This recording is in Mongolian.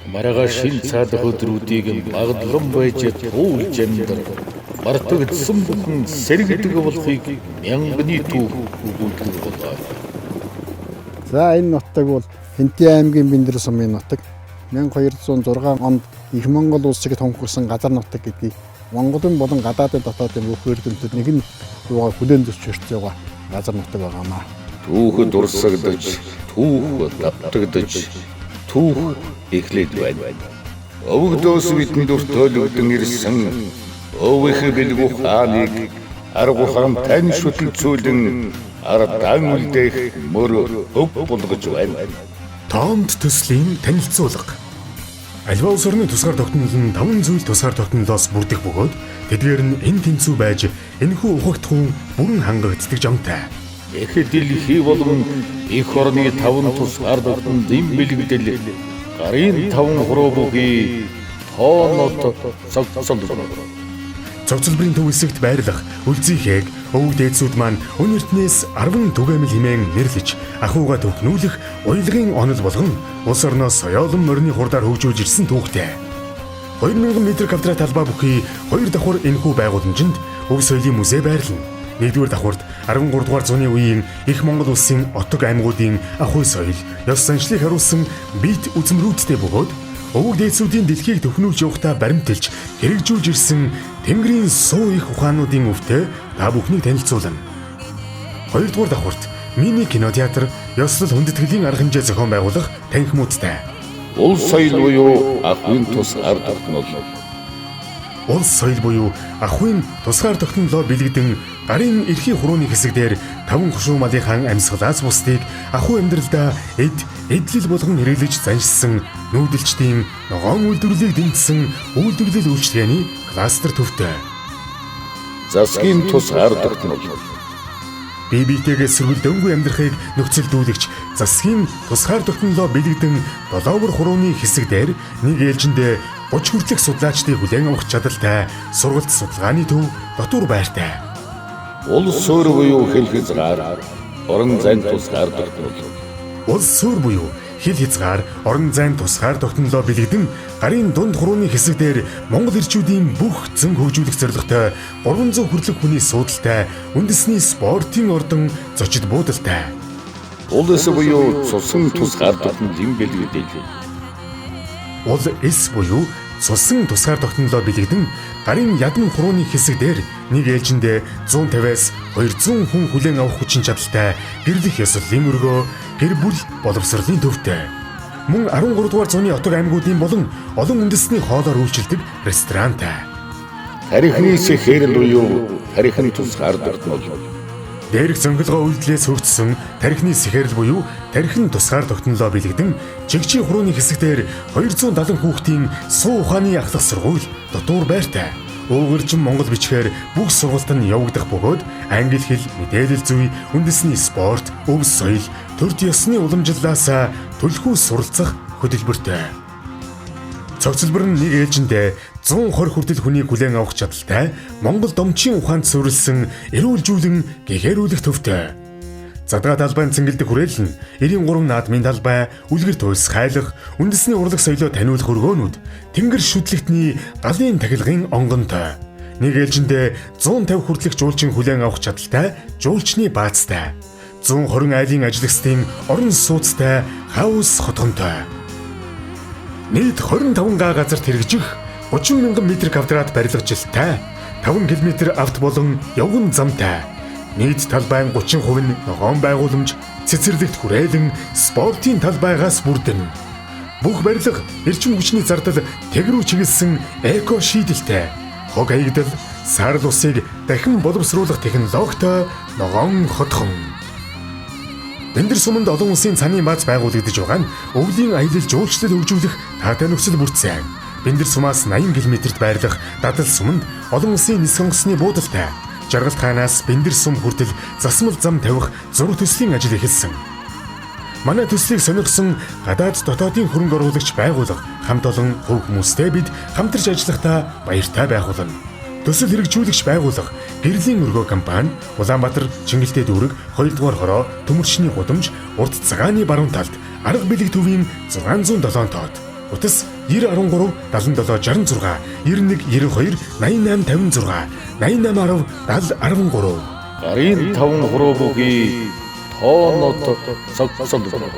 Маргааш шин цаадах өдрүүдийг магадлан байж туулж амьдар мартагдсан бүхэн сэргийдэг болохыг мянганы түүх өгүүлдэг болоо. За энэ нутаг бол Хэнтээ аймгийн Бэндэр сумын нутаг. 1206 онд Их Монгол улсыг тунхагласан газар нутаг гэдгийг Монголын болон гадаадын дотоодын бүх эрдэмтэд нэг нь юугаар хүлээн зөвшөөрч байгаа газар нутаг байгаамаа. Түүхэд урсагдаж, түүх давтагдаж, түүх эхлээд байна. Өвгдөөс бидэнд өртөөлөгдөн ирсэн өвөх бэлгүү хааныг аргу хаан тань шүтэлцүүлэн ардаан үлдээх мөр өв болгож байна. Томд төслийн танилцуулга. Аливаа улс орны тусгаар тогтнол нь 5 зүйл тусгаар тогтнолоос бүрдэх бөгөөд тэдгээр нь эн тэнцүү байж энэхүү ухагтхуун бүрэн хангагддаг жамтай. Их дэлхий болон их орны 5 тусгаар тогтнолын бэлэгдэл гарын 5 хуруу бүхий тоонод цогцолдсон. Цогцолбарын төв хэсэгт байрлах үлзийхэг өвөг дээдсүүд маань өн эртнээс 10 түгээмэл хэмээн нэрлэж ахууга төвхнүүлэх уялгын онол болгон улс орноос соёолон морины хурдаар хөгжүүлж ирсэн түүхтэй. 2000 м2 талбай бүхий 2 давхар энэхүү байгууламжинд өв соёлын музей байрлана. 1-р давхарт 13 дугаар зууны үеийн Их Монгол улсын отог аймагуудын ахуй соёл, ёс заншлыг харуулсан бит үзмрүүдтэй бөгөөд өвөг дээдсүүдийн дэлхийг төвхнүүлж явахдаа баримтэлж хэрэгжүүлж ирсэн Тэнгэрийн суу их ухаануудын өвтө та бүхнийг танилцуулна. 2-р давхарт мини кинотеатр, ёслол хүндэтгэлийн арга хэмжээ зохион байгуулах танхимуудтай. Улс соёл буюу ахуйн тусгаар тогтнол. Улс соёл буюу ахуйн тусгаар тогтнолоо бэлэгдэн гарын эрхий хурууны хэсэг дээр 5 хушуу малынхаа амьсгалаас бусдыг ахуй амьдралдаа эдлэл болгон хэрэглэж заншсан нүүдэлчдийн ногоон үйлдвэрлэлийг дэмжсэн үйлдвэрлэл үйлчилгээний кластер төвтэй. Засгийн тусгаар тогтнол. Бие биетэйгээ сэргүүл дөнгөө амьдрахыг нөхцөлдүүлэгч засгийн тусгаар тогтнолоо бэлэгдэн 7 хурууны хэсэг дээр нэг ээлжиндээ 30 хүртэлх судлаачдыг хүлээн авах чадaltaй сургалт судалгааны төв дотуур байртай. Улс суурь буюу хэл хязгаар орон зайн тусгаар тогтнол. Улс суурь буюу хэл хязгаар орон зайн тусгаар тогтнолоо бэлэгдэн гарын дунд хурууны хэсэг дээр Монгол ирчүүдийн бүх зэн хөгжүүлэх зорилготой 300 хүрлэг хүний суудалтай үндэсний спортын ордон зочид буудалтай. Улс буюу цусан тусгаар тогтнолын бэлэгдэл. Ул эс буюу цусан тусгаар тогтнолоо бэлэгдэн гарын ядам хурууны хэсэг дээр нэг ээлжиндээ 150-аас 200 хүн хүлээн авах хүчин чадалтай гэрлэх ёслолын өргөө гэр бүл боловсролын төвтэй. Мөн 13 дугаар зууны отог аймагуудын болон олон үндэсний хоолоор үйлчилдэг ресторантай. Тарихны сэхэрл буюу тарихын тусгаар тогтнол. Дээрх зөнгөлгөө үйлдэлээс хөгжсөн тарихны сэхэрл буюу тарихын тусгаар тогтнолоо бэлэгдэн жигчийн хурууны хэсэгтэр 270 хүүхдийн суу ухааны ахлах сургууль дотуур байртай. Өвгөржин монгол бичгээр бүх сургалт нь явагдах бөгөөд англи хэл, мэдээлэл зүй, үндэсний спорт, өв соёл, төрд ёсны уламжлалаас түлхүү суралцах хөтөлбөртэй. Цогцлбор нь нэг ээлжиндээ 120 хүртэл хүнийг хүлээн авах чадaltaй Монгол домчийн ухаанд суурилсан эрүүлжүүлэн гэхэрүүлэх төвтэй. Задгаа талбайн цэнгэлдэх хүрээлэл нь 93 наадмын талбай, үлгэр туйлс хайлах, үндэсний урлаг соёлоо таниулах өргөөнүүд, тэнгэр шүтлэгтний галын тахилгын онгонтой. Нэг ээлжиндээ 150 хүртэлх жуулчин хүлээн авах чадaltaй жуулчны баазтай. 120 айлын ажиллагчдын орон сууцтай хаус хотгонтой. Нийт 25 га газарт хэрэгжих 30,000 м2 барилгажилттай 5 км авто болон явган замтай. Нийт талбайн 30% нь ногоон байгууламж, цэцэрлэгт хүрээлэн спортын талбайгаас бүрдэн. Бүх барилга эрчим хүчний зардал тэгрүү чиглэсэн эко шийдэлтэй. Хог хаягдал, саарл усыг дахин боловсруулах технологитой ногоон хотхон. Бэндэр суманд олон улсын цанын бааз байгуулагдаж байгаа нь өвлийн аялал жуулчлал хөгжүүлэх таатай нөхцөл бүрдсэн. Бэндэр сумаас 80 км-т байрлах дадал суманд олон улсын нис сонгосны буудалтай. Жаргалт хаанаас Бэндэр сум хүртэл засмал зам тавих зураг төслийн ажил эхэлсэн. Манай төслийг сонирхсон гадаад дотоодын хөрөнгө оруулагч байгууллага хамт олон хөв хүмүүстэй бид хамтарч ажиллахдаа баяртай байх болно. Төсөл хэрэгжүүлэгч байгууллага Гэрлийн өргөө компани, Улаанбаатар, Чингэлтэй дүүрэг, 2 дугаар хороо, Төмөрчний гудамж, Урд цагааны баруун талд арга бэлэг төвийн 607 тоод. Утас 9013 77 66 91 92 88 56 88 10 13 Гарын таван хуруу бүхий тоонот цогцолдоно.